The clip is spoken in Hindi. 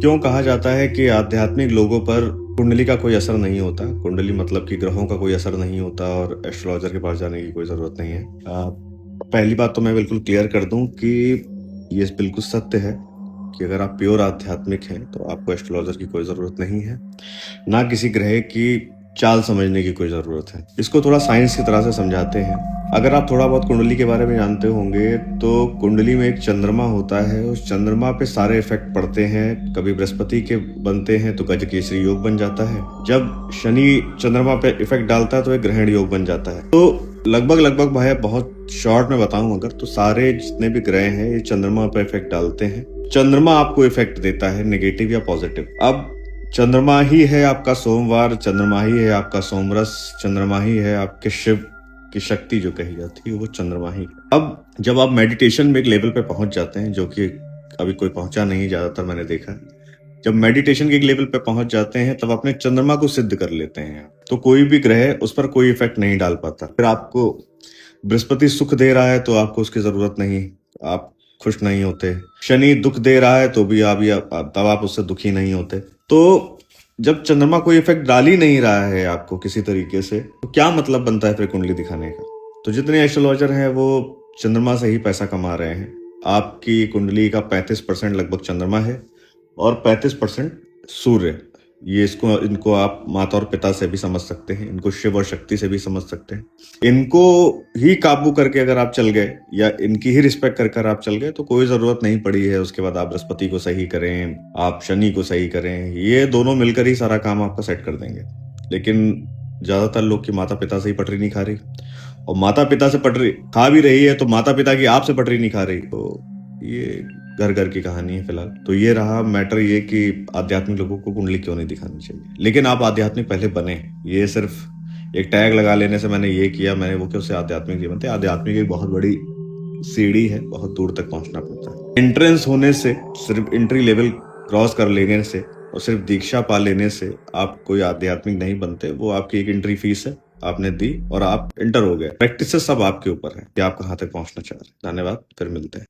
क्यों कहा जाता है कि आध्यात्मिक लोगों पर कुंडली का कोई असर नहीं होता? कुंडली मतलब कि ग्रहों का कोई असर नहीं होता और एस्ट्रोलॉजर के पास जाने की कोई ज़रूरत नहीं है। पहली बात तो मैं बिल्कुल क्लियर कर दूं कि ये बिल्कुल सत्य है कि अगर आप प्योर आध्यात्मिक हैं तो आपको एस्ट्रोलॉजर की कोई ज़रूरत नहीं है, ना किसी ग्रह की चाल समझने की कोई ज़रूरत है। इसको थोड़ा साइंस की तरह से समझाते हैं। अगर आप थोड़ा बहुत कुंडली के बारे में जानते होंगे तो कुंडली में एक चंद्रमा होता है, उस चंद्रमा पे सारे इफेक्ट पड़ते हैं। कभी बृहस्पति के बनते हैं तो गजकेसरी योग बन जाता है। जब शनि चंद्रमा पे इफेक्ट डालता है तो एक ग्रहण योग बन जाता है। तो लगभग भाई बहुत शॉर्ट में बताऊं अगर तो सारे जितने भी ग्रह हैं ये चंद्रमा पे इफेक्ट डालते हैं। चंद्रमा आपको इफेक्ट देता है नेगेटिव या पॉजिटिव। अब चंद्रमा ही है आपका सोमवार, चंद्रमा ही है आपका सोमरस, चंद्रमा ही है आपके शिव की शक्ति जो कही जाती है वो चंद्रमा ही। अब जब आप मेडिटेशन में एक लेवल पे पहुंच जाते हैं, जो कि अभी कोई पहुंचा नहीं, ज्यादातर मैंने देखा, जब मेडिटेशन के एक लेवल पे पहुंच जाते हैं तब अपने चंद्रमा को सिद्ध कर लेते हैं, तो कोई भी ग्रह उस पर कोई इफेक्ट नहीं डाल पाता। फिर आपको बृहस्पति सुख दे रहा है तो आपको उसकी जरूरत नहीं, आप खुश नहीं होते। शनि दुख दे रहा है तो भी तब आप उससे दुखी नहीं होते। तो जब चंद्रमा कोई इफेक्ट डाल ही नहीं रहा है आपको किसी तरीके से, तो क्या मतलब बनता है फिर कुंडली दिखाने का? तो जितने एस्ट्रोलॉजर हैं वो चंद्रमा से ही पैसा कमा रहे हैं। आपकी कुंडली का 35% लगभग चंद्रमा है और 35% सूर्य। ये इनको आप माता और पिता से भी समझ सकते हैं, इनको शिव और शक्ति से भी समझ सकते हैं। इनको ही काबू करके अगर आप चल गए या इनकी ही रिस्पेक्ट कर आप चल गए तो कोई जरूरत नहीं पड़ी है उसके बाद आप बृहस्पति को सही करें, आप शनि को सही करें। ये दोनों मिलकर ही सारा काम आपका सेट कर देंगे। लेकिन ज्यादातर लोग की माता पिता से ही पटरी नहीं खा रही, और माता पिता से पटरी खा भी रही है तो माता पिता की आपसे पटरी नहीं खा रही। तो ये घर घर की कहानी है फिलहाल। तो ये रहा मैटर, ये कि आध्यात्मिक लोगों को कुंडली क्यों नहीं दिखानी चाहिए। लेकिन आप आध्यात्मिक पहले बने। ये सिर्फ एक टैग लगा लेने से मैंने ये किया, मैंने वो, क्यों से आध्यात्मिक नहीं बनते। आध्यात्मिक एक बहुत बड़ी सीढ़ी है, बहुत दूर तक पहुंचना पड़ता है। एंट्रेंस होने से, सिर्फ एंट्री लेवल क्रॉस कर लेने से और सिर्फ दीक्षा पा लेने से आप कोई आध्यात्मिक नहीं बनते। वो आपकी एक एंट्री फीस है, आपने दी और आप इंटर हो गए। प्रैक्टिस सब आपके ऊपर है कि आप कहाँ तक पहुंचना चाह रहे हैं। धन्यवाद, फिर मिलते हैं।